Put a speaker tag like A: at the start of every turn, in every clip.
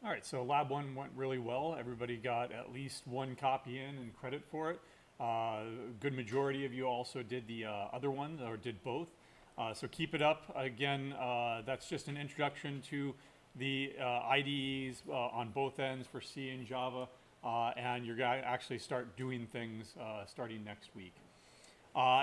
A: All right, so lab one went really well. Everybody got at least one copy in and credit for it. A good majority of you also did the other one, or did both. So keep it up. Again, that's just an introduction to the IDEs on both ends for C and Java, and you're going to actually start doing things starting next week.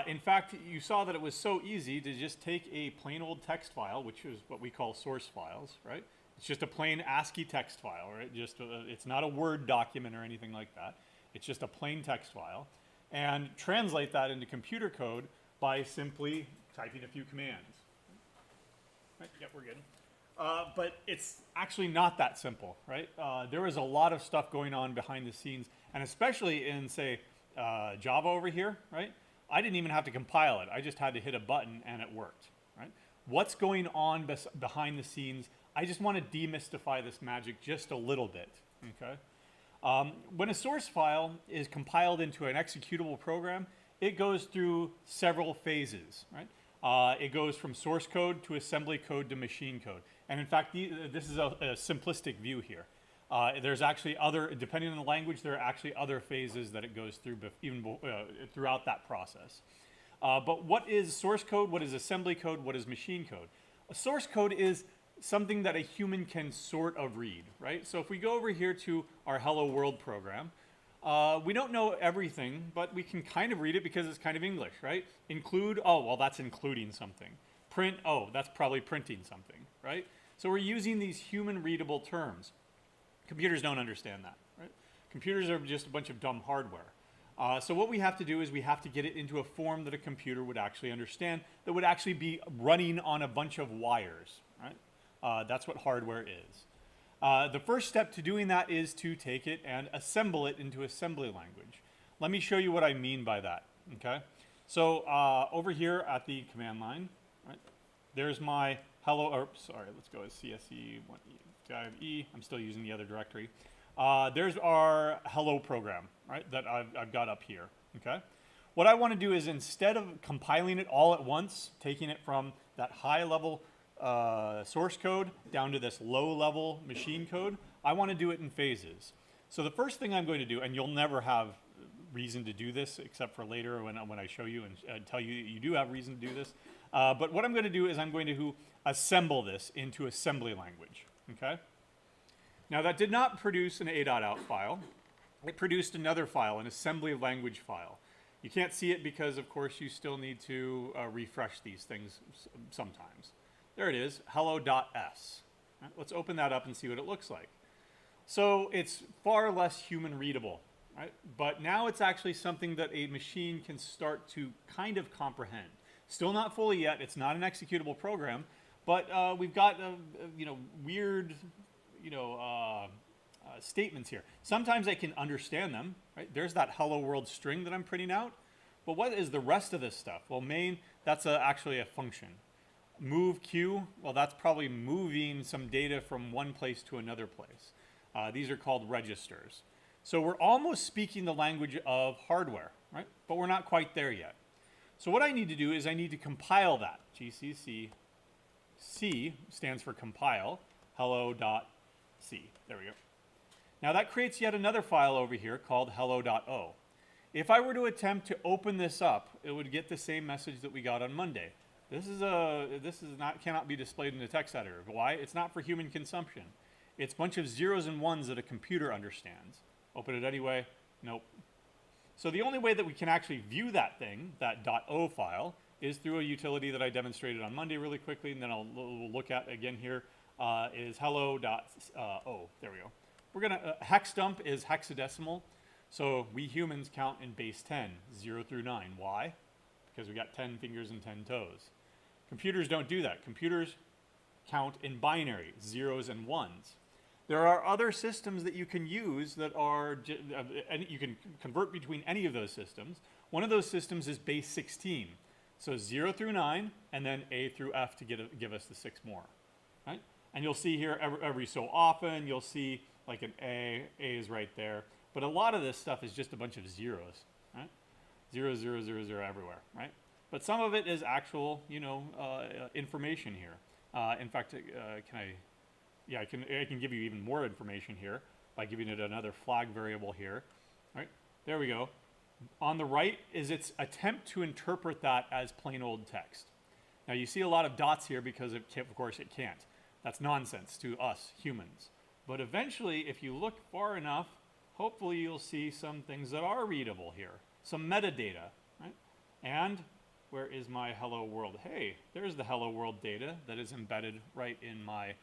A: In fact, you saw that it was so easy to just take a plain old text file, which is what we call source files, right? It's just a plain ASCII text file, right? Just it's not a Word document or anything like that. It's just a plain text file, and translate that into computer code by simply typing a few commands. Right? Yep, we're good. But it's actually not that simple, right? There is a lot of stuff going on behind the scenes, and especially in, say, Java over here, right? I didn't even have to compile it. I just had to hit a button and it worked, right? What's going on behind the scenes? I just want to demystify this magic just a little bit, okay? When a source file is compiled into an executable program, it goes through several phases, right? It goes from source code to assembly code to machine code. And in fact, this is a simplistic view here. There's actually other, depending on the language, there are actually other phases that it goes through even throughout that process. But what is source code? What is assembly code? What is machine code? A source code is something that a human can sort of read, right? So if we go over here to our Hello World program, We don't know everything, but we can kind of read it because it's kind of English, right? Include, oh, well, that's including something. Print, oh, that's probably printing something, right? So we're using these human readable terms. Computers don't understand that, right? Computers are just a bunch of dumb hardware. So what we have to do is we have to get it into a form that a computer would actually understand, that would actually be running on a bunch of wires, right? That's what hardware is. The first step to doing that is to take it and assemble it into assembly language. Let me show you what I mean by that, okay? So over here at the command line, right, there's my hello, or sorry, let's go with CSE1E. I'm still using the other directory. There's our hello program, right, that I've got up here, okay? What I want to do is, instead of compiling it all at once, taking it from that high level source code down to this low level machine code, I want to do it in phases. So the first thing I'm going to do, and you'll never have reason to do this except for later when I show you and tell you that you do have reason to do this, but what I'm going to do is I'm going to assemble this into assembly language, okay? Now that did not produce an a.out file. It produced another file, an assembly language file. You can't see it because, of course, you still need to refresh these things sometimes. There it is, hello.s. Right, let's open that up and see what it looks like. So it's far less human readable, right? But now it's actually something that a machine can start to kind of comprehend. Still not fully yet. It's not an executable program, but we've got weird statements here. Sometimes I can understand them, right? There's that hello world string that I'm printing out. But what is the rest of this stuff? Well, main, that's actually a function. Move Q, well, that's probably moving some data from one place to another place. These are called registers. So we're almost speaking the language of hardware, right? But we're not quite there yet. So what I need to do is I need to compile that. GCC, C stands for compile, hello.c. There we go. Now that creates yet another file over here called hello.o. If I were to attempt to open this up, it would get the same message that we got on Monday. This cannot be displayed in the text editor. Why? It's not for human consumption. It's a bunch of zeros and ones that a computer understands. Open it anyway. Nope. So the only way that we can actually view that thing, that .o file, is through a utility that I demonstrated on Monday really quickly, and then we'll look at again here, is hello.o. There we go. We're gonna, hex dump is hexadecimal. So we humans count in base 10, 0 through 9. Why? Because we got 10 fingers and 10 toes. Computers don't do that. Computers count in binary, zeros and ones. There are other systems that you can use that are, and you can convert between any of those systems. One of those systems is base 16. So 0 through 9, and then A through F to give us the 6 more, right? And you'll see here every so often, you'll see like an A is right there. But a lot of this stuff is just a bunch of zeros, right? 0, 0, 0, 0 everywhere, right? But some of it is actual, information here. In fact, I can give you even more information here by giving it another flag variable here, right? There we go. On the right is its attempt to interpret that as plain old text. Now you see a lot of dots here because of course it can't. That's nonsense to us humans. But eventually, if you look far enough, hopefully you'll see some things that are readable here, some metadata, right? And where is my hello world? Hey, there's the hello world data that is embedded right in my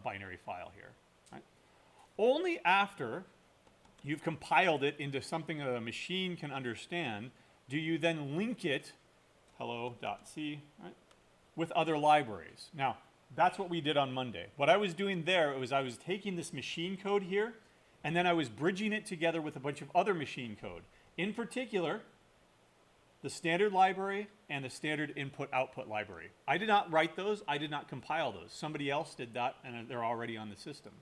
A: binary file here, right? Only after you've compiled it into something that a machine can understand do you then link it, hello.c, right, with other libraries. Now, that's what we did on Monday. What I was doing there was I was taking this machine code here, and then I was bridging it together with a bunch of other machine code. In particular, the standard library and the standard input-output library. I did not write those. I did not compile those. Somebody else did that, and they're already on the system.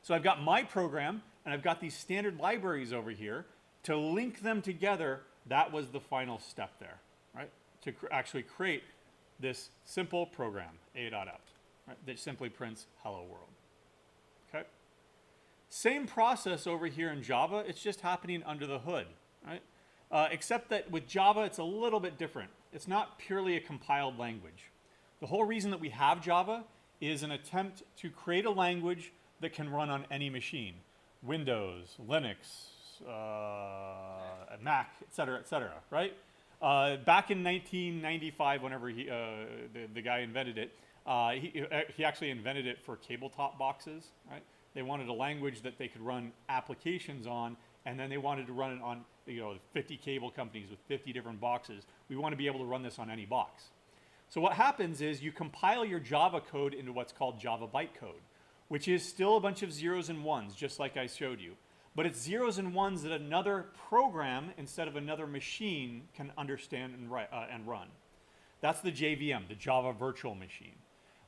A: So I've got my program, and I've got these standard libraries over here. To link them together, that was the final step there, right? To actually create this simple program, a.out, right, that simply prints hello world. Okay? Same process over here in Java. It's just happening under the hood, right? Except that with Java, it's a little bit different. It's not purely a compiled language. The whole reason that we have Java is an attempt to create a language that can run on any machine. Windows, Linux, Mac, et cetera, right? Back in 1995, whenever the guy invented it, he actually invented it for cable top boxes, right? They wanted a language that they could run applications on, and then they wanted to run it on 50 cable companies with 50 different boxes. We want to be able to run this on any box. So what happens is you compile your Java code into what's called Java bytecode, which is still a bunch of zeros and ones, just like I showed you. But it's zeros and ones that another program, instead of another machine, can understand and run. That's the JVM, the Java Virtual Machine.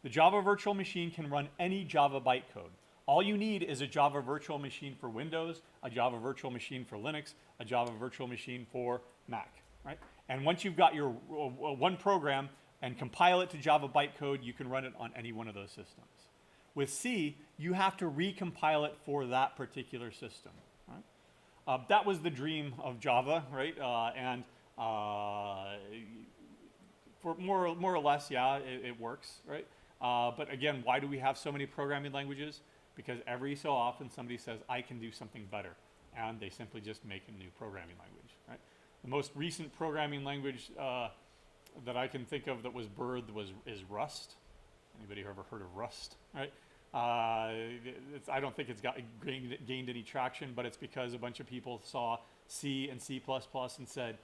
A: The Java Virtual Machine can run any Java bytecode. All you need is a Java Virtual Machine for Windows, a Java Virtual Machine for Linux, a Java Virtual Machine for Mac, right? And once you've got your one program and compile it to Java bytecode, you can run it on any one of those systems. With C, you have to recompile it for that particular system, right? That was the dream of Java, right? For more or less, yeah, it works, right? But again, why do we have so many programming languages? Because every so often somebody says, I can do something better, and they simply just make a new programming language, right? The most recent programming language that I can think of that was birthed is Rust. Anybody ever heard of Rust, right? I don't think it's gained any traction, but it's because a bunch of people saw C and C++ and said,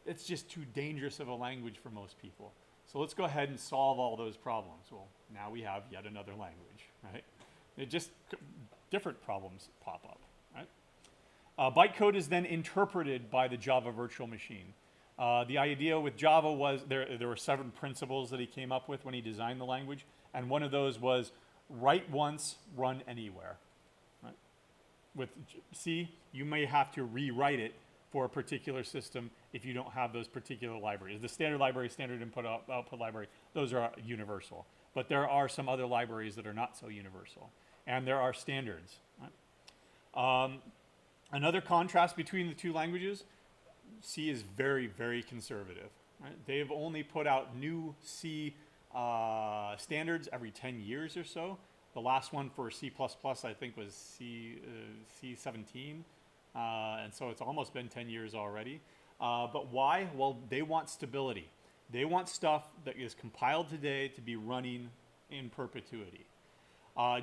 A: it's just too dangerous of a language for most people. So let's go ahead and solve all those problems. Well, now we have yet another language, right? It just, different problems pop up, right? Bytecode is then interpreted by the Java Virtual Machine. The idea with Java was, there were 7 principles that he came up with when he designed the language, and one of those was write once, run anywhere, right? With C, you may have to rewrite it for a particular system if you don't have those particular libraries. The standard library, standard input output library, those are universal. But there are some other libraries that are not so universal. And there are standards, right? Another contrast between the two languages, C is very, very conservative, right? They've only put out new C standards every 10 years or so. The last one for C++, I think, was C17. And so it's almost been 10 years already. But why? Well, they want stability. They want stuff that is compiled today to be running in perpetuity.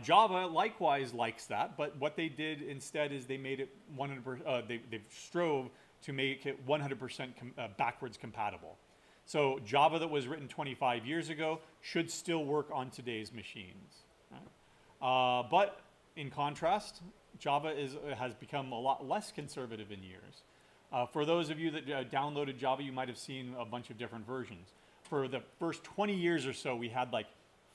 A: Java likewise likes that, but what they did instead is they made it 100%, they strove to make it 100% backwards compatible. So Java that was written 25 years ago should still work on today's machines. Right? But in contrast, Java has become a lot less conservative in years. For those of you that downloaded Java, you might have seen a bunch of different versions. For the first 20 years or so, we had like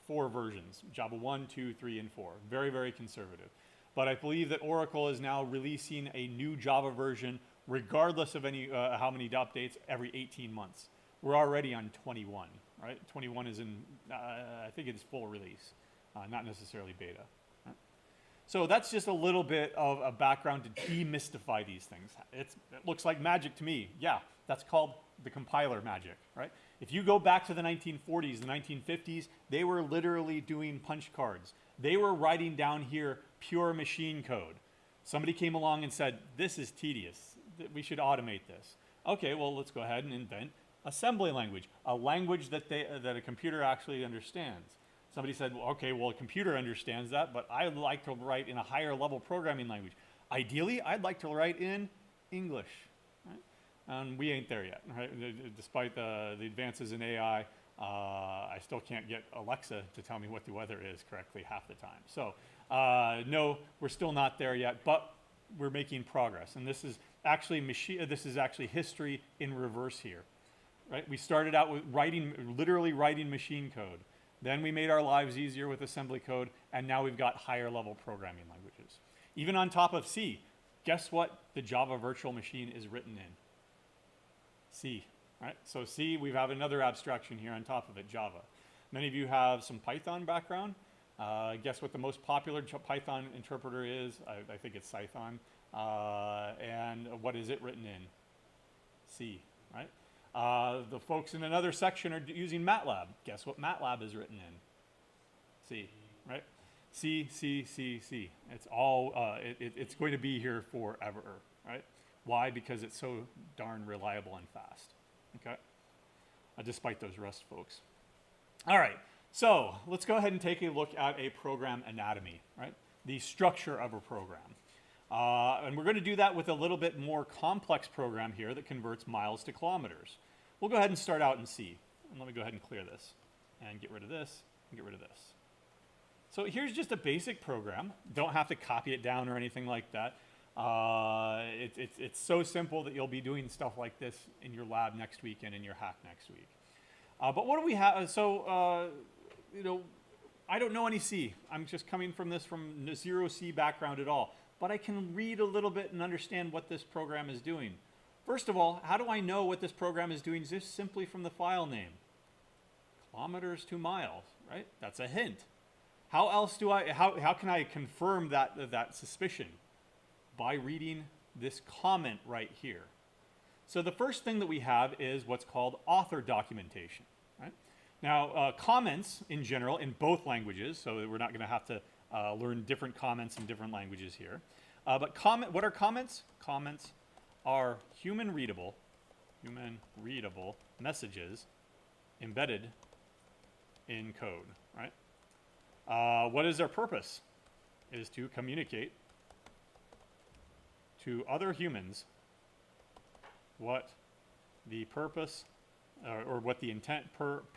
A: 4 versions, Java 1, 2, 3, and 4. Very, very conservative. But I believe that Oracle is now releasing a new Java version, regardless of any how many updates, every 18 months. We're already on 21, right? 21 is in, I think it's full release, not necessarily beta. Right? So that's just a little bit of a background to demystify these things. It looks like magic to me. Yeah, that's called the compiler magic, right? If you go back to the 1940s, the 1950s, they were literally doing punch cards. They were writing down here pure machine code. Somebody came along and said, this is tedious. We should automate this. Okay, well, let's go ahead and invent assembly language, a language that a computer actually understands. Somebody said, well, okay, well, a computer understands that, but I'd like to write in a higher level programming language. Ideally, I'd like to write in English. Right? And we ain't there yet, right? Despite the advances in AI, I still can't get Alexa to tell me what the weather is correctly half the time. So no, we're still not there yet, but we're making progress. And this is actually history in reverse here, right? We started out with literally writing machine code. Then we made our lives easier with assembly code, and now we've got higher level programming languages. Even on top of C, guess what the Java virtual machine is written in? C, right? So C, we have another abstraction here on top of it, Java. Many of you have some Python background. Guess what the most popular Python interpreter is? I think it's Python. And what is it written in? C, right? The folks in another section are using MATLAB. Guess what MATLAB is written in? C, right? C, C, C, C. It's all, it's going to be here forever, right? Why? Because it's so darn reliable and fast, okay? Despite those Rust folks. All right, so let's go ahead and take a look at a program anatomy, right? The structure of a program. And we're going to do that with a little bit more complex program here that converts miles to kilometers. We'll go ahead and start out in C. And let me go ahead and clear this and get rid of this and get rid of this. So here's just a basic program. Don't have to copy it down or anything like that. It's so simple that you'll be doing stuff like this in your lab next week and in your hack next week. But what do we have? So, you know, I don't know any C. I'm just coming from this from zero C background at all. But I can read a little bit and understand what this program is doing. First of all, how do I know what this program is doing? Just simply from the file name. Kilometers to miles, right? That's a hint. How else do how can I confirm that suspicion? By reading this comment right here. So the first thing that we have is what's called author documentation, right? Now, comments in general in both languages, so we're not going to have to learn different comments in different languages here. But what are comments? Comments are human readable messages embedded in code, right? What is their purpose? Is to communicate to other humans what the purpose or what the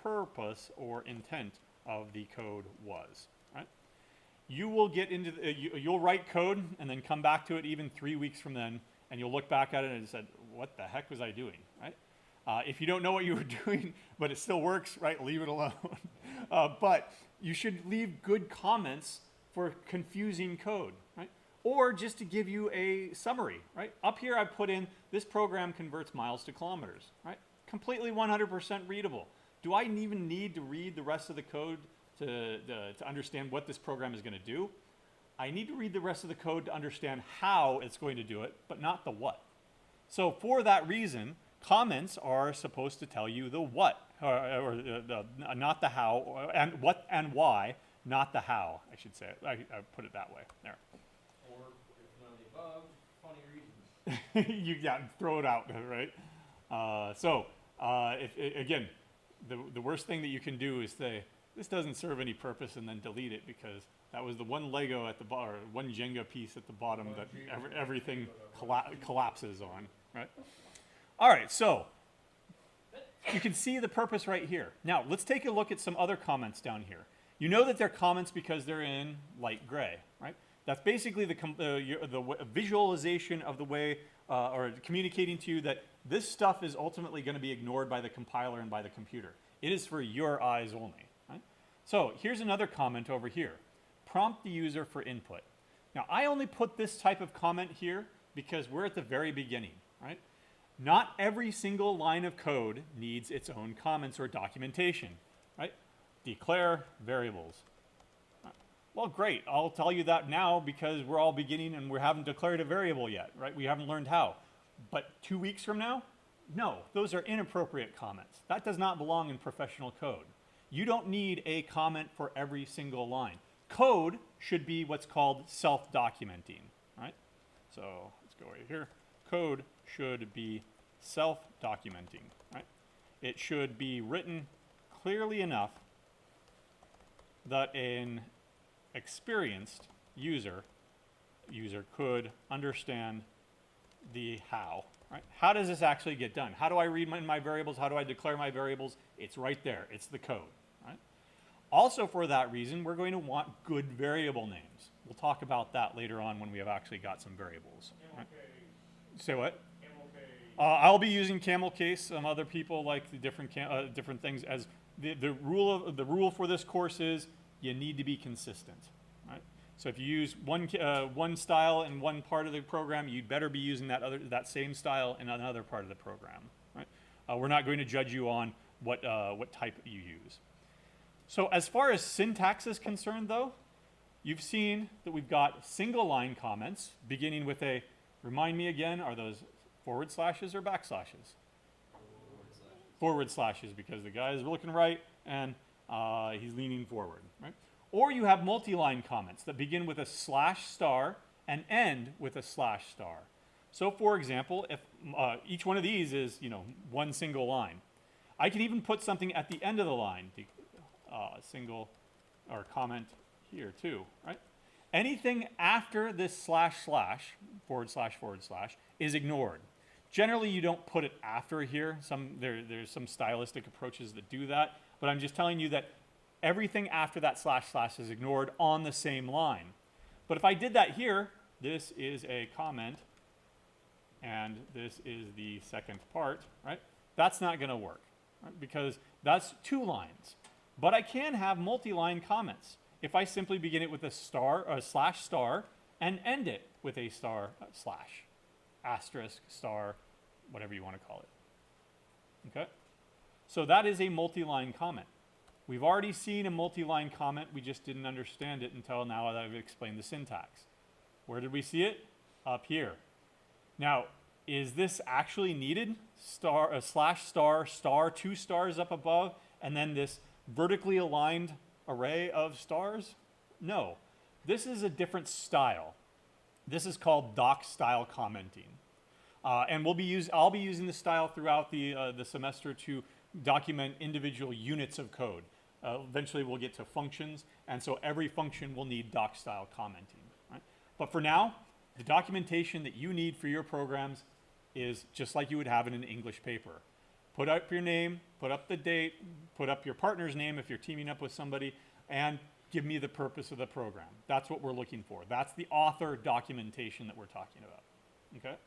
A: purpose or intent of the code was, right? You will get into you'll write code and then come back to it even 3 weeks from then, and you'll look back at it and said, what the heck was I doing, right? If you don't know what you were doing, but it still works, right, leave it alone. But you should leave good comments for confusing code, right? Or just to give you a summary, right? Up here I've put in, this program converts miles to kilometers, right? Completely 100% readable. Do I even need to read the rest of the code to understand what this program is going to do? I need to read the rest of the code to understand how it's going to do it, but not the what. So for that reason, comments are supposed to tell you the what, not the how, and what and why, not the how, I should say. I put it that way, there.
B: Or, if none of the above, funny reasons.
A: You throw it out, right? Again, the worst thing that you can do is say, this doesn't serve any purpose, and then delete it, because that was the one Lego at the bottom, or one Jenga piece at the bottom that everything collapses on, right? All right, so you can see the purpose right here. Now, let's take a look at some other comments down here. You know that they're comments because they're in light gray, right? That's basically the visualization of the way, or communicating to you that this stuff is ultimately going to be ignored by the compiler and by the computer. It is for your eyes only, right? So here's another comment over here. Prompt the user for input. Now, I only put this type of comment here because we're at the very beginning, right? Not every single line of code needs its own comments or documentation, right? Declare variables. Well, great. I'll tell you that now because we're all beginning and we haven't declared a variable yet, right? We haven't learned how. But 2 weeks from now? No, those are inappropriate comments. That does not belong in professional code. You don't need a comment for every single line. Code should be what's called self-documenting, right? So let's go right here. Code should be self-documenting, right? It should be written clearly enough that an experienced user could understand the how, right? How does this actually get done? How do I read my variables? How do I declare my variables? It's right there. It's the code, right? Also, for that reason, we're going to want good variable names. We'll talk about that later on when we have actually got some variables. Right? Say what? I'll be using camel case. Some other people like the different things. As the rule for this course is you need to be consistent, right? So if you use one style in one part of the program, you'd better be using that same style in another part of the program, right? We're not going to judge you on what type you use. So as far as syntax is concerned, though, you've seen that we've got single line comments beginning with a, remind me again, are those forward slashes or backslashes? Forward slashes, because the guy is looking right and he's leaning forward, right? Or you have multi-line comments that begin with a /* and end with a /*. So for example, if each one of these is, one single line, I can even put something at the end of the line, single or comment here too, right? Anything after this slash slash, forward slash, is ignored. Generally, you don't put it after here. There's some stylistic approaches that do that, but I'm just telling you that everything after that slash slash is ignored on the same line. But if I did that here, this is a comment, and this is the second part, right? That's not going to work, right? Because that's 2 lines. But I can have multi-line comments if I simply begin it with a star, or a slash star, and end it with a star slash, asterisk, star, whatever you want to call it. Okay? So that is a multi-line comment. We've already seen a multi-line comment, we just didn't understand it until now that I've explained the syntax. Where did we see it? Up here. Now, is this actually needed? Slash star, star, 2 stars up above, and then this vertically aligned array of stars? No. This is a different style. This is called doc style commenting. And I'll be using this style throughout the semester to document individual units of code. Eventually we'll get to functions, and so every function will need doc style commenting. Right? But for now, the documentation that you need for your programs is just like you would have in an English paper. Put up your name, put up the date, put up your partner's name if you're teaming up with somebody, and give me the purpose of the program. That's what we're looking for. That's the author documentation that we're talking about. Okay?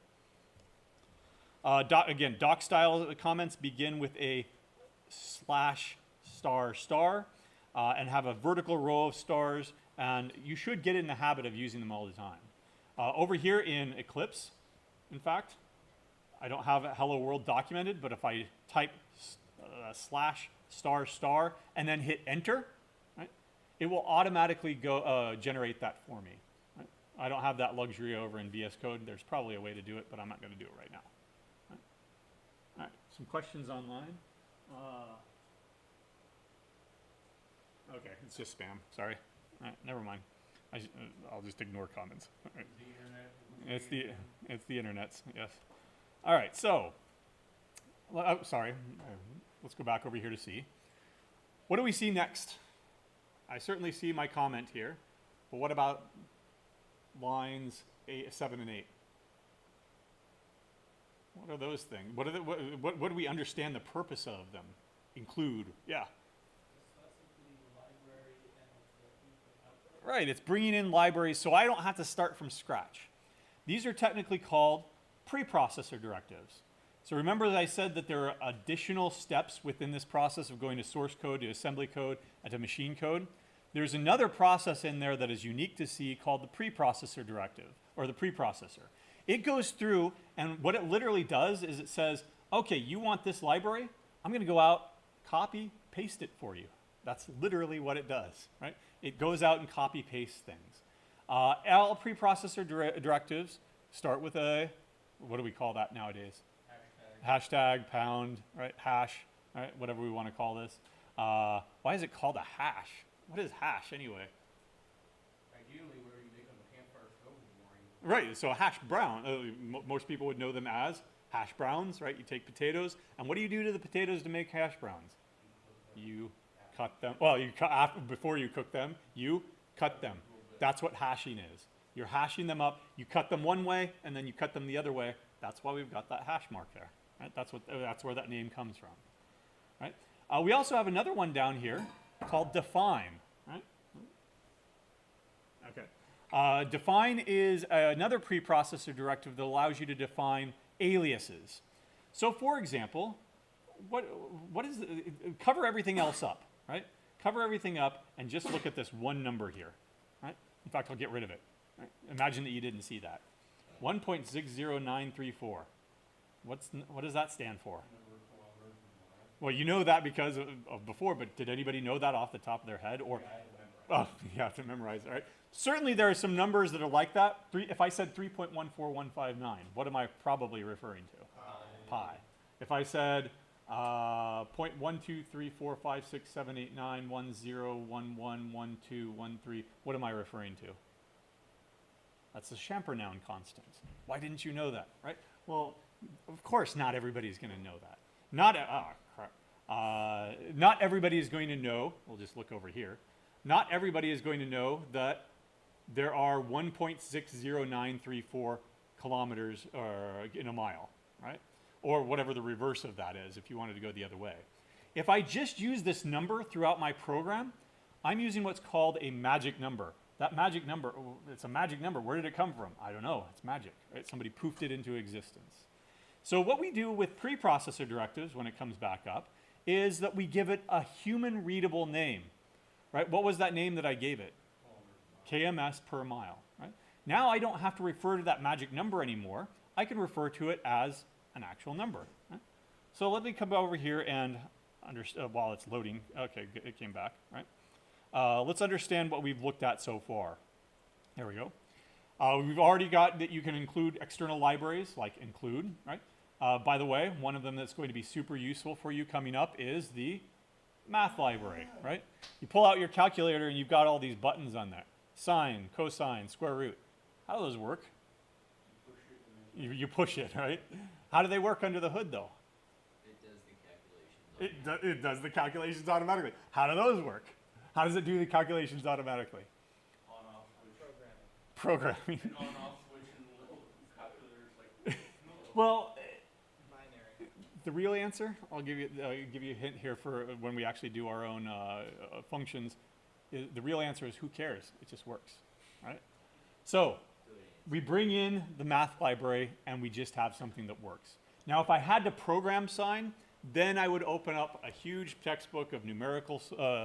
A: Again, doc style comments begin with a slash star star and have a vertical row of stars, and you should get in the habit of using them all the time. Over here in Eclipse, in fact, I don't have hello world documented, but if I type slash star star and then hit enter, right, it will automatically go generate that for me. Right? I don't have that luxury over in VS Code. There's probably a way to do it, but I'm not going to do it right now. Right? All right, some questions online. Okay, it's just spam. Sorry. All right, never mind. I'll just ignore comments. All right. It's the internet's, yes. All right, so, sorry, let's go back over here to see. What do we see next? I certainly see my comment here, but what about lines 7 and 8? What are those things? What do we understand the purpose of them include? Yeah. Right, it's bringing in libraries so I don't have to start from scratch. These are technically called preprocessor directives. So remember that I said that there are additional steps within this process of going to source code, to assembly code, and to machine code. There's another process in there that is unique to C called the preprocessor directive, or the preprocessor. It goes through, and what it literally does is it says, okay, you want this library? I'm going to go out, copy, paste it for you. That's literally what it does, right? It goes out and copy pastes things. All preprocessor directives start with a, what do we call that nowadays? Hashtag, pound, right? Hash, right? Whatever we want to call this. Why is it called a hash? What is hash anyway?
B: Ideally, where you make them a campfire stove in the morning.
A: Right, so a hash brown, most people would know them as hash browns, right? You take potatoes, and what do you do to the potatoes to make hash browns? You cut them, well, before you cook them, you cut them. That's what hashing is. You're hashing them up, you cut them one way, and then you cut them the other way. That's why we've got that hash mark there, right? That's where that name comes from, right? We also have another one down here called define, right? Okay. Define is another preprocessor directive that allows you to define aliases. So for example, what is cover everything else up, right? Cover everything up and just look at this one number here, right? In fact, I'll get rid of it. Right? Imagine that you didn't see that. 1.60934. What does that stand for? Well, you know that because of before, but did anybody know that off the top of their head? Or, oh, you have to memorize it, right? Certainly there are some numbers that are like that. If I said 3.14159, what am I probably referring to? Pi. If I said 0.12345678910111213, what am I referring to? That's the Champernowne constant. Why didn't you know that, right? Well, of course, not everybody's going to know that. Not everybody is going to know, we'll just look over here, not everybody is going to know that there are 1.60934 kilometers in a mile, right? Or whatever the reverse of that is if you wanted to go the other way. If I just use this number throughout my program, I'm using what's called a magic number. That magic number, it's a magic number. Where did it come from? I don't know. It's magic, right? Somebody poofed it into existence. So what we do with preprocessor directives when it comes back up is that we give it a human readable name, right? What was that name that I gave it? KMS per mile, right? Now I don't have to refer to that magic number anymore. I can refer to it as an actual number. Right? So let me come over here and while it's loading. Okay, it came back, right? Let's understand what we've looked at so far. There we go. We've already got that you can include external libraries like include, right? By the way, one of them that's going to be super useful for you coming up is the math library, right? You pull out your calculator and you've got all these buttons on there. Sine, cosine, square root. How do those work? You push it, right? How do they work under the hood, though?
C: It does the calculations.
A: It does the calculations automatically. How do those work? How does it do the calculations automatically?
B: On-off switch.
A: Programming.
B: An on-off switch and little calculators like.
A: Well,
C: Binary.
A: the real answer, I'll give you a hint here for when we actually do our own functions. The real answer is who cares? It just works, right? So we bring in the math library and we just have something that works. Now, if I had to program sine, then I would open up a huge textbook of numerical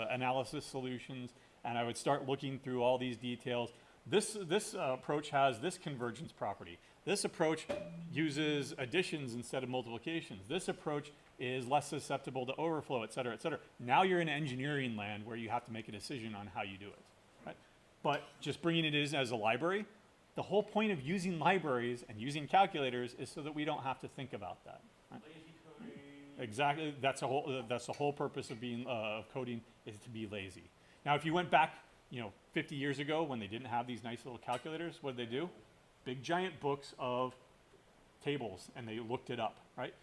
A: analysis solutions, and I would start looking through all these details. This approach has this convergence property. This approach uses additions instead of multiplications. This approach is less susceptible to overflow, et cetera, et cetera. Now you're in engineering land where you have to make a decision on how you do it. Right? But just bringing it in as a library, the whole point of using libraries and using calculators is so that we don't have to think about that. Right?
B: Lazy coding.
A: Exactly. That's the whole purpose of being of coding is to be lazy. Now, if you went back, 50 years ago when they didn't have these nice little calculators, what did they do? Big giant books of tables, and they looked it up, right?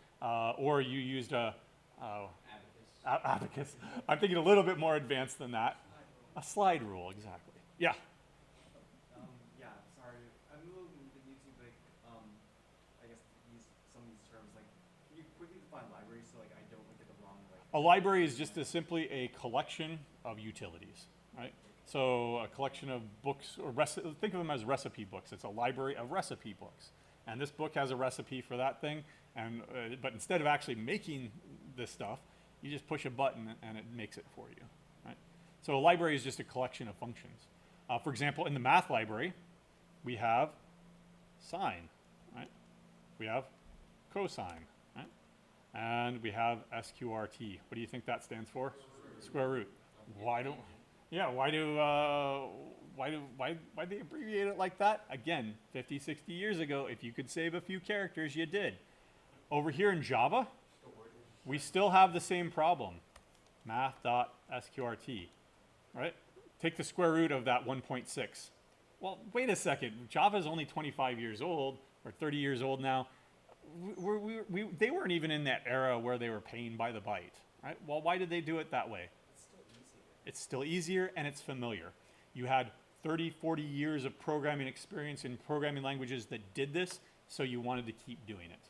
A: Or you used abacus. I'm thinking a little bit more advanced than that. A slide rule, exactly. Yeah.
D: Yeah, sorry. I'm a little new to YouTube, like, I guess some of these terms, like, can you quickly define libraries so, like, I don't get the wrong, like...
A: A library is just simply a collection of utilities, right? So a collection of books, or think of them as recipe books. It's a library of recipe books. And this book has a recipe for that thing, and but instead of actually making this stuff, you just push a button and it makes it for you, right? So a library is just a collection of functions. For example, in the math library, we have sine, right? We have cosine, right? And we have SQRT. What do you think that stands for? Square root. Why do they abbreviate it like that? Again, 50, 60 years ago, if you could save a few characters, you did. Over here in Java, we still have the same problem. Math.sqrt, right? Take the square root of that 1.6. Well, wait a second. Java is only 25 years old, or 30 years old now. They weren't even in that era where they were paying by the byte, right? Well, why did they do it that way? It's still easier and it's familiar. You had 30, 40 years of programming experience in programming languages that did this, so you wanted to keep doing it.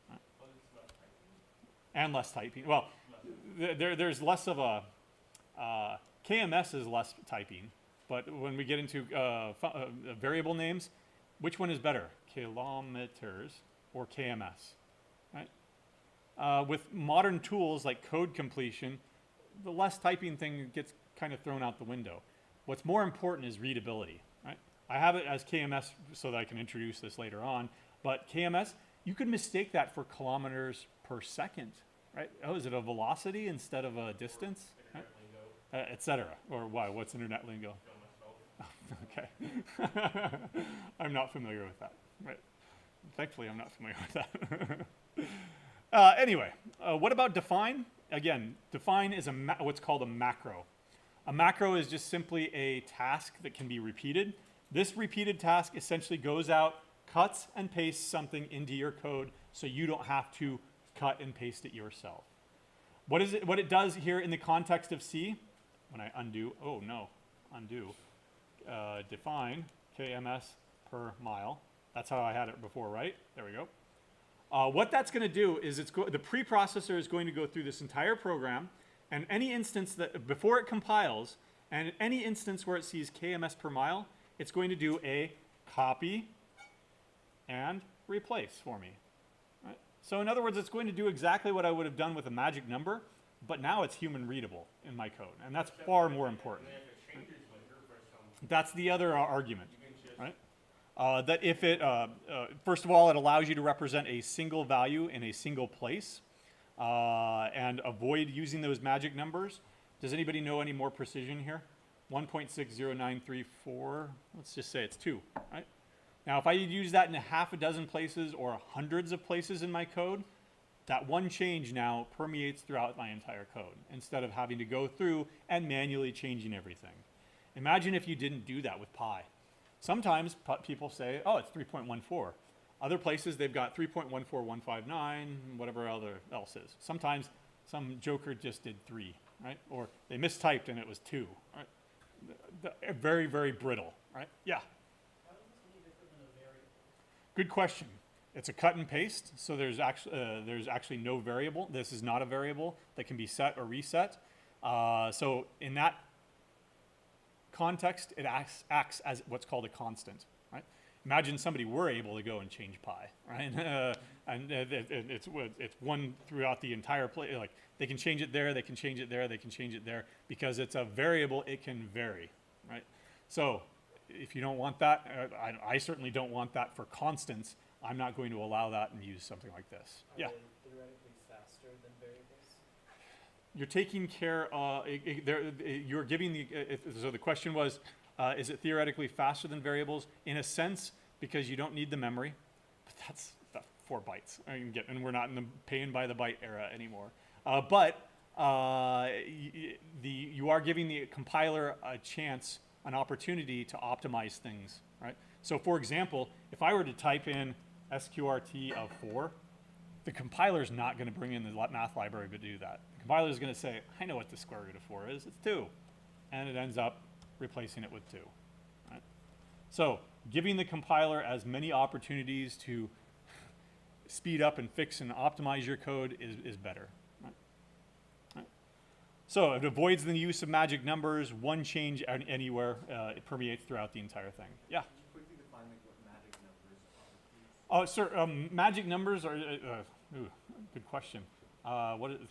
A: Right?
B: But it's less typing.
A: And less typing. Well, there's less of a, KMS is less typing, but when we get into variable names, which one is better, kilometers or KMS? Right? With modern tools like code completion, the less typing thing gets kind of thrown out the window. What's more important is readability, right? I have it as KMS so that I can introduce this later on, but KMS, you could mistake that for kilometers per second, right? Oh, is it a velocity instead of a distance? Right? Et cetera. Or why? What's internet lingo? Okay. I'm not familiar with that, right? Thankfully, I'm not familiar with that. Anyway, what about define? Again, define is what's called a macro. A macro is just simply a task that can be repeated. This repeated task essentially goes out, cuts and pastes something into your code so you don't have to cut and paste it yourself. What it does here in the context of C, when I undo, define KMS per mile. That's how I had it before, right? There we go. What that's going to do is the preprocessor is going to go through this entire program, and any instance that, before it compiles, and any instance where it sees KMS per mile, it's going to do a copy and replace for me. Right? So in other words, it's going to do exactly what I would have done with a magic number, but now it's human readable in my code, and that's far more important.
B: And then if it changes later for some,
A: That's the other argument,
B: you can just
A: right? That if it, first of all, it allows you to represent a single value in a single place and avoid using those magic numbers. Does anybody know any more precision here? 1.60934, let's just say it's 2, right? Now, if I use that in a half a dozen places or hundreds of places in my code, that one change now permeates throughout my entire code instead of having to go through and manually changing everything. Imagine if you didn't do that with pi. Sometimes people say, oh, it's 3.14. Other places they've got 3.14159, whatever else is. Sometimes some joker just did 3, right? Or they mistyped and it was 2, right? Very, very brittle, right? Yeah.
B: how is this any different than a variable?
A: Good question. It's a cut and paste, so there's actually no variable. This is not a variable that can be set or reset. So in that context, it acts as what's called a constant, right? Imagine somebody were able to go and change pi, right? And it's one throughout the entire place. Like they can change it there, they can change it there, they can change it there. Because it's a variable, it can vary, right? So if you don't want that, I certainly don't want that for constants. I'm not going to allow that and use something like this.
C: Are
A: Yeah.
C: they theoretically faster than variables?
A: You're taking care, you're giving so the question was, is it theoretically faster than variables? In a sense, because you don't need the memory, but that's 4 bytes. And we're not in the paying by the byte era anymore. You are giving the compiler a chance, an opportunity to optimize things, right? So for example, if I were to type in sqrt of 4, the compiler is not going to bring in the math library to do that. The compiler is going to say, I know what the square root of 4 is, it's 2. And it ends up replacing it with 2. Right? So giving the compiler as many opportunities to speed up and fix and optimize your code is better. Right? Right? So it avoids the use of magic numbers. One change anywhere, it permeates throughout the entire thing. Yeah?
D: Could you quickly define like what magic numbers are, please?
A: Oh, sir, magic numbers are, good question. What is,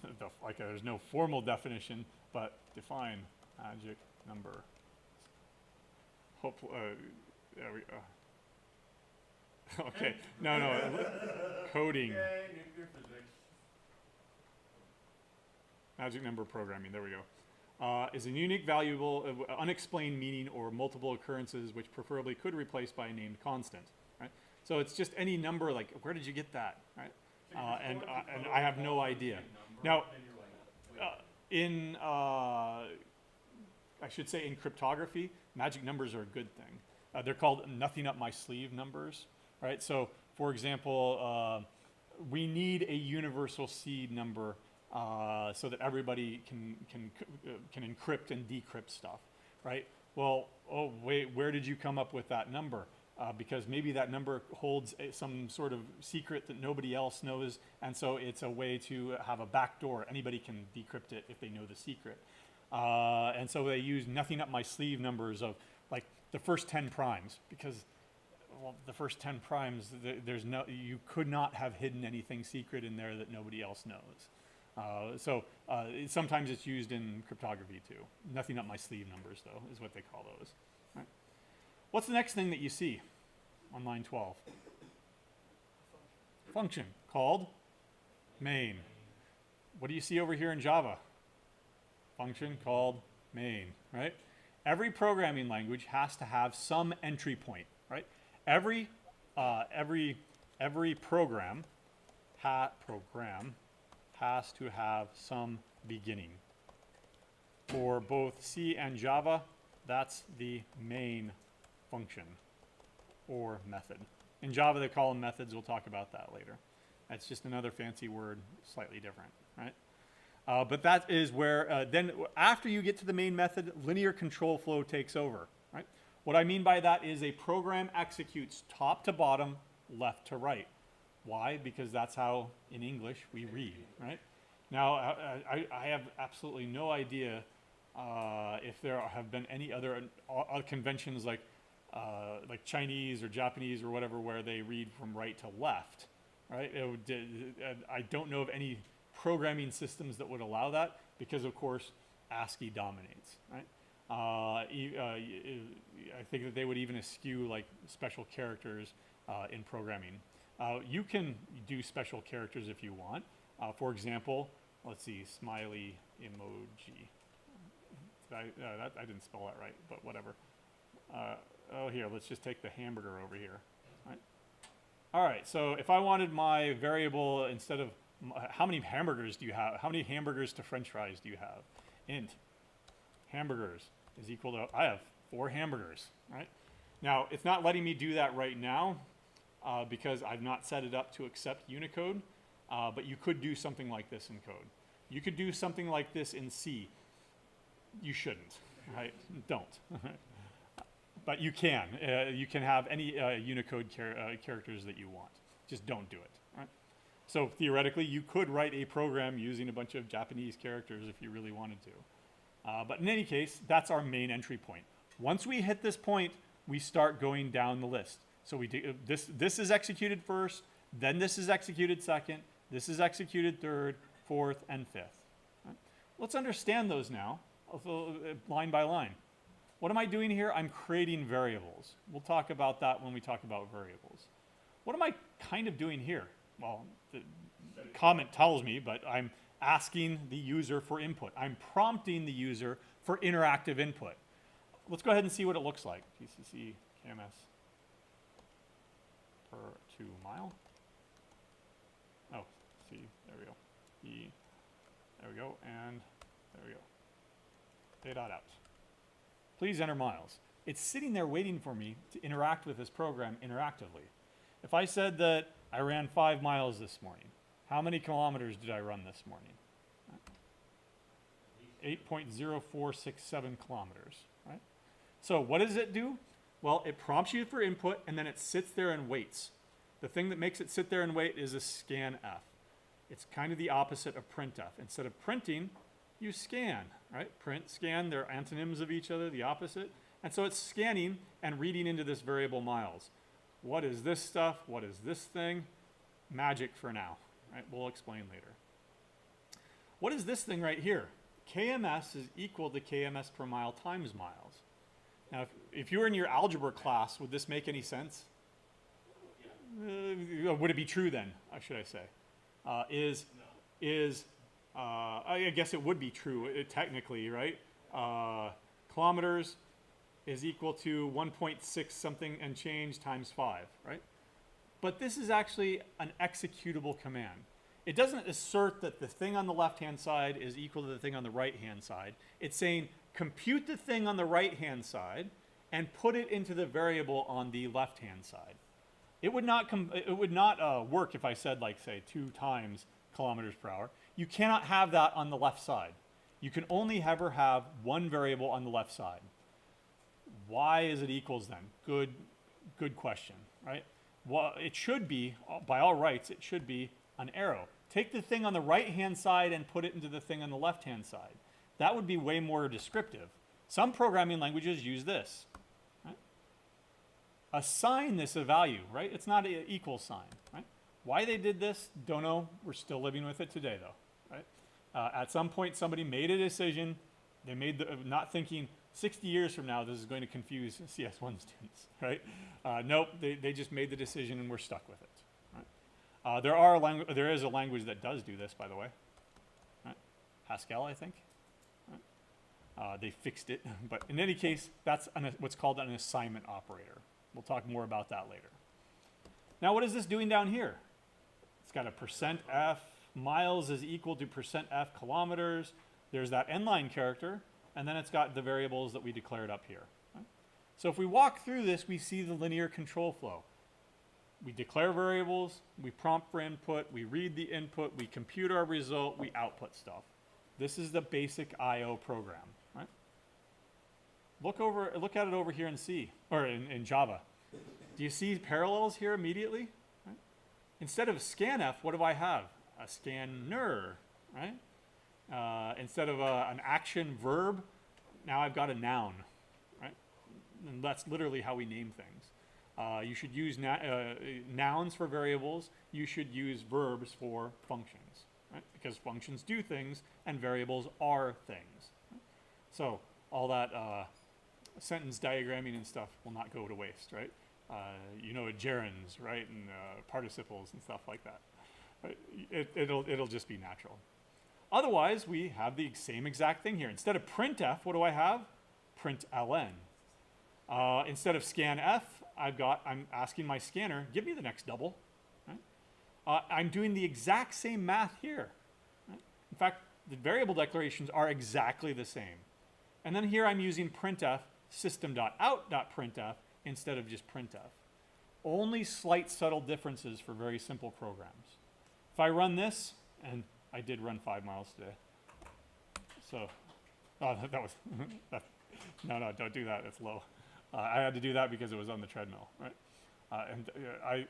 A: there's no formal definition, but define magic number. Hopefully, there we go. Okay, no, coding.
B: Yay, nuclear physics.
A: Magic number programming, there we go. Is a unique, valuable, unexplained meaning or multiple occurrences which preferably could replace by a named constant, right? So it's just any number, like, where did you get that, right? And I have no idea. Now, I should say in cryptography, magic numbers are a good thing. They're called nothing up my sleeve numbers, right? So, for example, we need a universal seed number so that everybody can encrypt and decrypt stuff, right? Well, oh wait, where did you come up with that number? Because maybe that number holds some sort of secret that nobody else knows, and so it's a way to have a backdoor. Anybody can decrypt it if they know the secret. And so they use nothing up my sleeve numbers of like the first 10 primes, because well, the first 10 primes, you could not have hidden anything secret in there that nobody else knows. Sometimes it's used in cryptography too. Nothing up my sleeve numbers, though, is what they call those. Right. What's the next thing that you see on line 12? Function called main. What do you see over here in Java? Function called main, right? Every programming language has to have some entry point, right? Every program has to have some beginning. For both C and Java, that's the main function or method. In Java, they call them methods. We'll talk about that later. That's just another fancy word, slightly different, right? But that is where then after you get to the main method, linear control flow takes over, right? What I mean by that is a program executes top to bottom, left to right. Why? Because that's how, in English, we read, right? Now, I have absolutely no idea if there have been any other conventions like Chinese or Japanese or whatever where they read from right to left, right? I don't know of any programming systems that would allow that because, of course, ASCII dominates, right? I think that they would even eschew like special characters in programming. You can do special characters if you want. For example, let's see, smiley emoji. I didn't spell that right, but whatever. Oh, here, let's just take the hamburger over here. Right? All right, so if I wanted my variable instead of how many hamburgers do you have? How many hamburgers to French fries do you have? Int hamburgers is equal to, I have 4 hamburgers, right? Now, it's not letting me do that right now because I've not set it up to accept Unicode, but you could do something like this in code. You could do something like this in C. You shouldn't, right? Don't. But you can. You can have any Unicode characters that you want. Just don't do it, right? So theoretically, you could write a program using a bunch of Japanese characters if you really wanted to. But in any case, that's our main entry point. Once we hit this point, we start going down the list. So we do, this is executed first, then this is executed second, this is executed third, fourth, and fifth. Right? Let's understand those now, line by line. What am I doing here? I'm creating variables. We'll talk about that when we talk about variables. What am I kind of doing here? Well, the comment tells me, but I'm asking the user for input. I'm prompting the user for interactive input. Let's go ahead and see what it looks like. GCC KMS per 2 mile. Oh, see, there we go. There we go, and there we go. A.out. Please enter miles. It's sitting there waiting for me to interact with this program interactively. If I said that I ran 5 miles this morning, how many kilometers did I run this morning? 8.0467 kilometers, right? So what does it do? Well, it prompts you for input, and then it sits there and waits. The thing that makes it sit there and wait is a scanf. It's kind of the opposite of printf. Instead of printing, you scan, right? Print, scan, they're antonyms of each other, the opposite. And so it's scanning and reading into this variable miles. What is this stuff? What is this thing? Magic for now, right? We'll explain later. What is this thing right here? KMS is equal to KMS per mile times miles. Now, if you were in your algebra class, would this make any sense? Would it be true then, should I say? I guess it would be true technically, right? Kilometers is equal to 1.6 something and change times 5, right? But this is actually an executable command. It doesn't assert that the thing on the left-hand side is equal to the thing on the right-hand side. It's saying compute the thing on the right-hand side and put it into the variable on the left-hand side. It would not work if I said, like, say, 2 times kilometers per hour. You cannot have that on the left side. You can only ever have one variable on the left side. Why is it equals then? Good question, right? Well, it should be, by all rights, it should be an arrow. Take the thing on the right-hand side and put it into the thing on the left-hand side. That would be way more descriptive. Some programming languages use this. Right? Assign this a value, right? It's not an equal sign, right? Why they did this, don't know. We're still living with it today, though, right? At some point, somebody made a decision. They made not thinking 60 years from now, this is going to confuse CS1 students, right? Nope, they just made the decision and we're stuck with it. Right? There is a language that does do this, by the way. Right? Haskell, I think. Right? They fixed it, but in any case, that's what's called an assignment operator. We'll talk more about that later. Now, what is this doing down here? It's got a %f, miles is equal to %f kilometers. There's that end line character, and then it's got the variables that we declared up here. Right? So if we walk through this, we see the linear control flow. We declare variables, we prompt for input, we read the input, we compute our result, we output stuff. This is the basic I/O program, right? Look at it over here in C, or in Java. Do you see parallels here immediately? Right? Instead of scanf, what do I have? A scanner, right? Instead of an action verb, now I've got a noun, right? And that's literally how we name things. You should use nouns for variables. You should use verbs for functions, right? Because functions do things and variables are things. Right? So all that sentence diagramming and stuff will not go to waste, right? You know, gerunds, right, and participles and stuff like that. It'll just be natural. Otherwise, we have the same exact thing here. Instead of printf, what do I have? Println. Instead of scanf, I'm asking my scanner, give me the next double. Right? I'm doing the exact same math here. Right? In fact, the variable declarations are exactly the same. And then here I'm using printf system.out.printf instead of just printf. Only slight subtle differences for very simple programs. If I run this, and I did run 5 miles today. So, that was, no, don't do that, it's low. I had to do that because it was on the treadmill, right?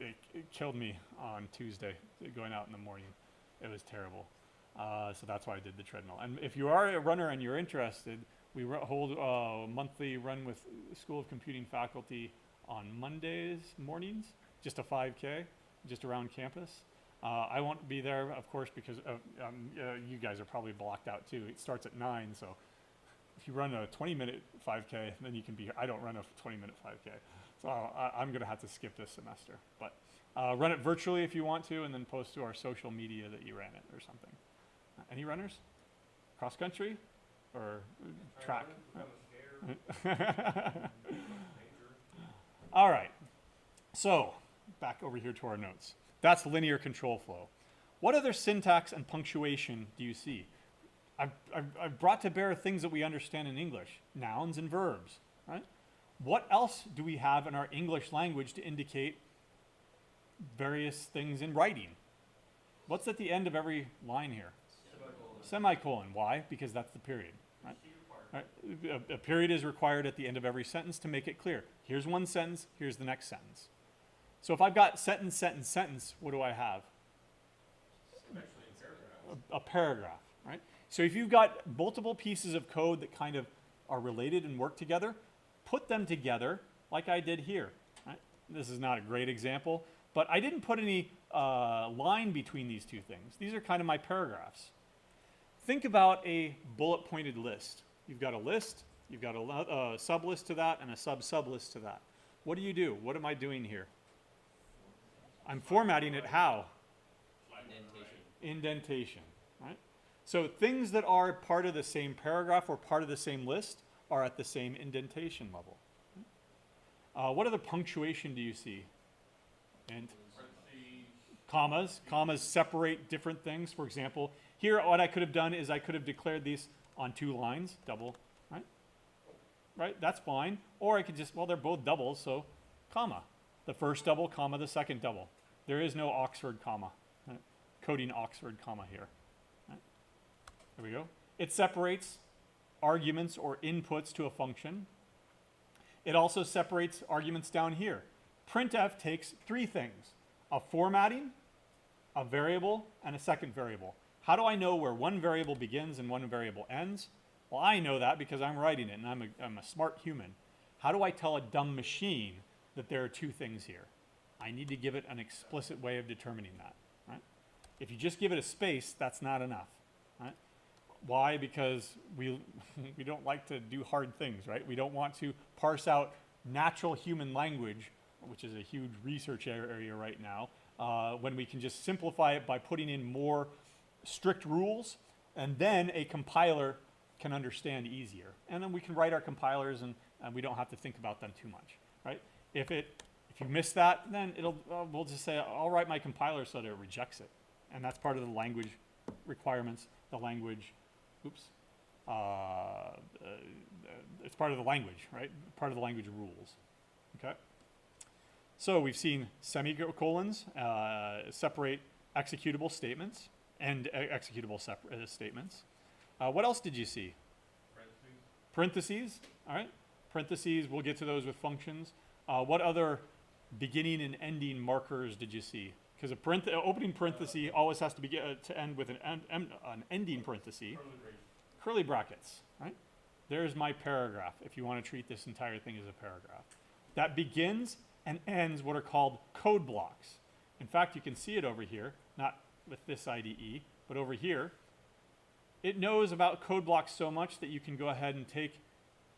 A: It killed me on Tuesday, going out in the morning. It was terrible. So that's why I did the treadmill. And if you are a runner and you're interested, we hold a monthly run with School of Computing faculty on Mondays mornings, just a 5K, just around campus. I won't be there, of course, because you guys are probably blocked out too. It starts at 9, so if you run a 20-minute 5K, then you can be here. I don't run a 20-minute 5K, so I'm going to have to skip this semester. But run it virtually if you want to, and then post to our social media that you ran it or something. Any runners? Cross country or track? All right. So back over here to our notes. That's linear control flow. What other syntax and punctuation do you see? I've brought to bear things that we understand in English, nouns and verbs, right? What else do we have in our English language to indicate various things in writing? What's at the end of every line here? Semicolon. Why? Because that's the period, right? Right? A period is required at the end of every sentence to make it clear. Here's one sentence, here's the next sentence. So if I've got sentence, sentence, sentence, what do I have? A paragraph, right? So if you've got multiple pieces of code that kind of are related and work together, put them together like I did here. Right? This is not a great example, but I didn't put any line between these two things. These are kind of my paragraphs. Think about a bullet-pointed list. You've got a list, you've got a sub-list to that, and a sub-sub-list to that. What do? What am I doing here? I'm formatting it how? Indentation, right? So things that are part of the same paragraph or part of the same list are at the same indentation level. What other punctuation do you see? And commas. Commas separate different things. For example, here what I could have done is I could have declared these on 2 lines, double, right? Right, that's fine. Or I could just, well, they're both doubles, so comma. The first double, comma, the second double. There is no Oxford comma, right? Coding Oxford comma here. Right? There we go. It separates arguments or inputs to a function. It also separates arguments down here. Printf takes 3 things: a formatting, a variable, and a second variable. How do I know where one variable begins and one variable ends? Well, I know that because I'm writing it and I'm a smart human. How do I tell a dumb machine that there are 2 things here? I need to give it an explicit way of determining that, right? If you just give it a space, that's not enough, right? Why? Because we don't like to do hard things, right? We don't want to parse out natural human language, which is a huge research area right now, when we can just simplify it by putting in more strict rules, and then a compiler can understand easier. And then we can write our compilers and we don't have to think about them too much, right? If you miss that, then we'll just say, I'll write my compiler so that it rejects it. And that's part of the language requirements, the language, it's part of the language, right? Part of the language rules, okay? So we've seen semicolons separate executable statements and executable statements. What else did you see? Parentheses, all right? Parentheses, we'll get to those with functions. What other beginning and ending markers did you see? Because opening parenthesis always has to be to end with an ending parenthesis. Curly brackets, right? There's my paragraph, if you want to treat this entire thing as a paragraph. That begins and ends what are called code blocks. In fact, you can see it over here, not with this IDE, but over here. It knows about code blocks so much that you can go ahead and take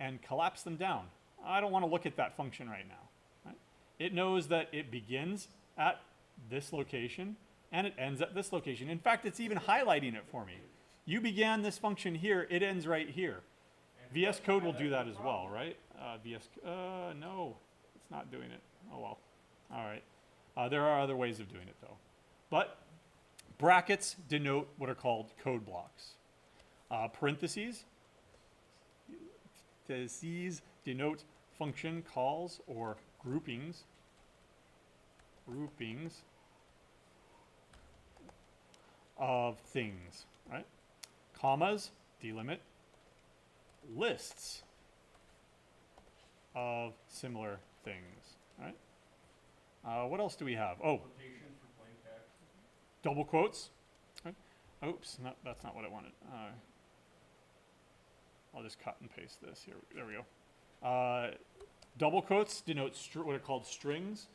A: and collapse them down. I don't want to look at that function right now. Right? It knows that it begins at this location and it ends at this location. In fact, it's even highlighting it for me. You began this function here, it ends right here. VS Code will do that as well, right? No, it's not doing it. Oh well. All right. There are other ways of doing it though. But brackets denote what are called code blocks. Parentheses denote function calls or groupings of things, right? Commas delimit lists of similar things, right? What else do we have? Oh, double quotes. Right? Oops, that's not what I wanted. I'll just cut and paste this here. There we go. Double quotes denote what are called strings,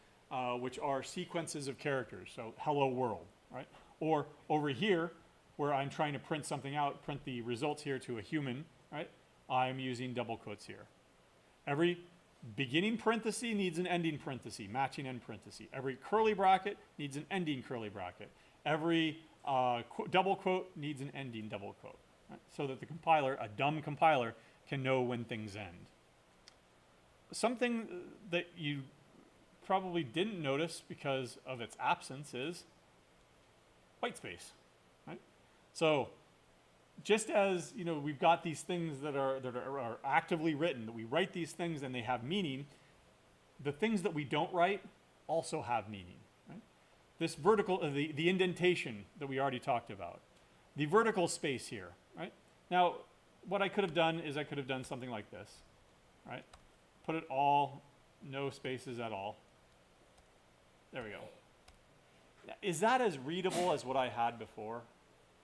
A: which are sequences of characters. So hello world, right? Or over here, where I'm trying to print something out, print the results here to a human, right? I'm using double quotes here. Every beginning parenthesis needs an ending parenthesis, matching end parenthesis. Every curly bracket needs an ending curly bracket. Every double quote needs an ending double quote, right? So that the compiler, a dumb compiler, can know when things end. Something that you probably didn't notice because of its absence is white space, right? So just as we've got these things that are actively written, that we write these things and they have meaning, the things that we don't write also have meaning. Right? This vertical, the indentation that we already talked about, the vertical space here, right? Now, what I could have done is I could have done something like this, right? Put it all, no spaces at all. There we go. Is that as readable as what I had before?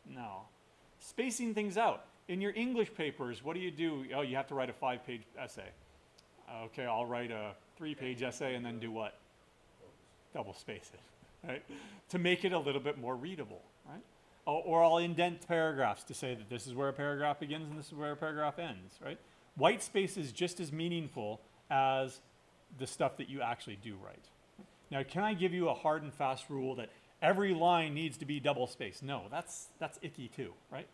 A: No. Spacing things out. In your English papers, what do? Oh, you have to write a 5-page essay. Okay, I'll write a 3-page essay and then do what? Double space it, right? To make it a little bit more readable, right? Or I'll indent paragraphs to say that this is where a paragraph begins and this is where a paragraph ends, right? White space is just as meaningful as the stuff that you actually do write. Now, can I give you a hard and fast rule that every line needs to be double spaced? No, that's icky too, right?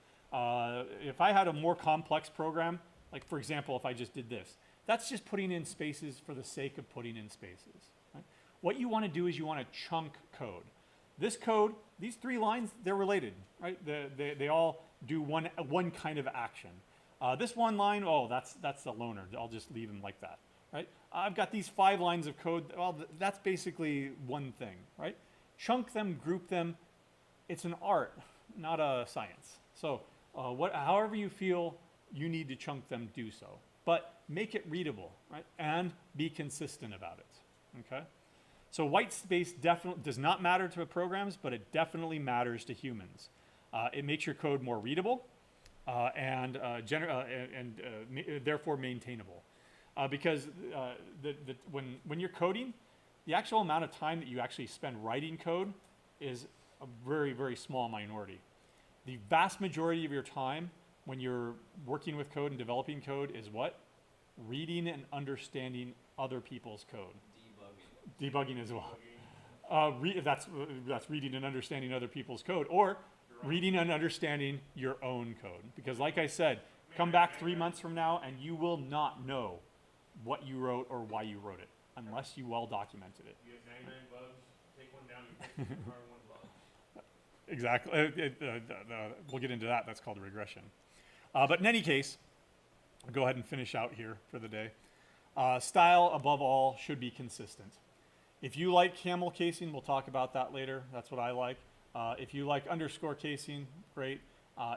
A: If I had a more complex program, like for example, if I just did this, that's just putting in spaces for the sake of putting in spaces. Right? What you want to do is you want to chunk code. This code, these 3 lines, they're related, right? They all do one kind of action. This one line, oh, that's a loner. I'll just leave them like that, right? I've got these 5 lines of code. Well, that's basically one thing, right? Chunk them, group them. It's an art, not a science. So however you feel you need to chunk them, do so. But make it readable, right? And be consistent about it, okay? So white space definitely does not matter to programs, but it definitely matters to humans. It makes your code more readable and therefore maintainable. Because when you're coding, the actual amount of time that you actually spend writing code is a very, very small minority. The vast majority of your time when you're working with code and developing code is what? Reading and understanding other people's code. Debugging as well. That's reading and understanding other people's code, or reading and understanding your own code. Because like I said, come back 3 months from now and you will not know what you wrote or why you wrote it, unless you well documented it.
B: You have 99 bugs, take one down, you fix one bug.
A: Exactly. We'll get into that. That's called a regression. But in any case, I'll go ahead and finish out here for the day. Style, above all, should be consistent. If you like camel casing, we'll talk about that later. That's what I like. If you like underscore casing, great.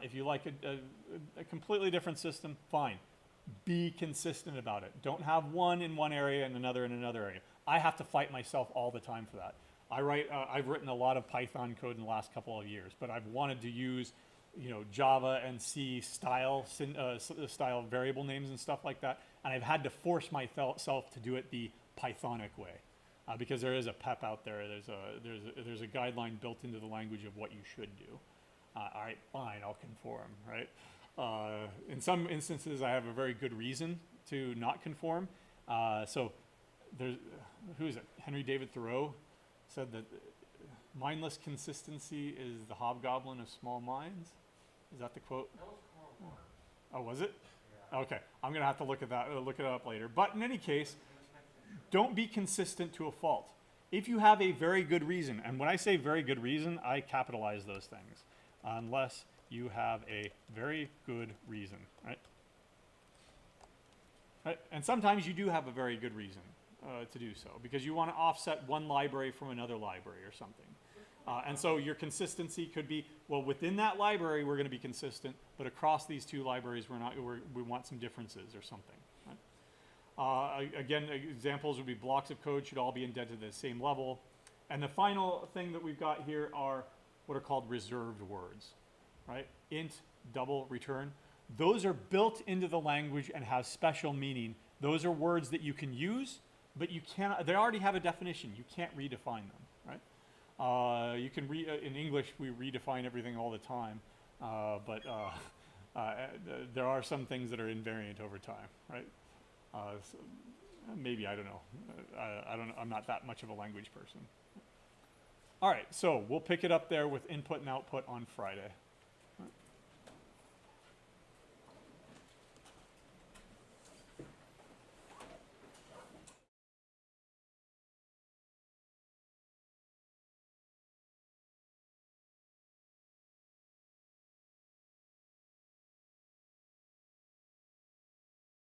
A: If you like a completely different system, fine. Be consistent about it. Don't have one in one area and another in another area. I have to fight myself all the time for that. I've written a lot of Python code in the last couple of years, but I've wanted to use, Java and C style variable names and stuff like that, and I've had to force myself to do it the Pythonic way, because there is a PEP out there. There's a guideline built into the language of what you should do. All right, fine, I'll conform, right? In some instances, I have a very good reason to not conform. So there's, who is it? Henry David Thoreau said that mindless consistency is the hobgoblin of small minds. Is that the quote?
B: That was Karl Marx.
A: Oh, was it?
B: Yeah.
A: Okay, I'm gonna have to look at that, look it up later. But in any case, don't be consistent to a fault. If you have a very good reason, and when I say very good reason, I capitalize those things, unless you have a very good reason, right? Right? And sometimes you do have a very good reason to do so, because you want to offset one library from another library or something. And so your consistency could be, well, within that library we're going to be consistent, but across these two libraries we want some differences or something. Right? Again, examples would be blocks of code should all be indented at the same level. And the final thing that we've got here are what are called reserved words, right? Int, double, return. Those are built into the language and have special meaning. Those are words that you can use, but you cannot, they already have a definition. You can't redefine them, right? You can in English, we redefine everything all the time, but there are some things that are invariant over time, right? So maybe, I don't know. I'm not that much of a language person. All right, so we'll pick it up there with input and output on Friday.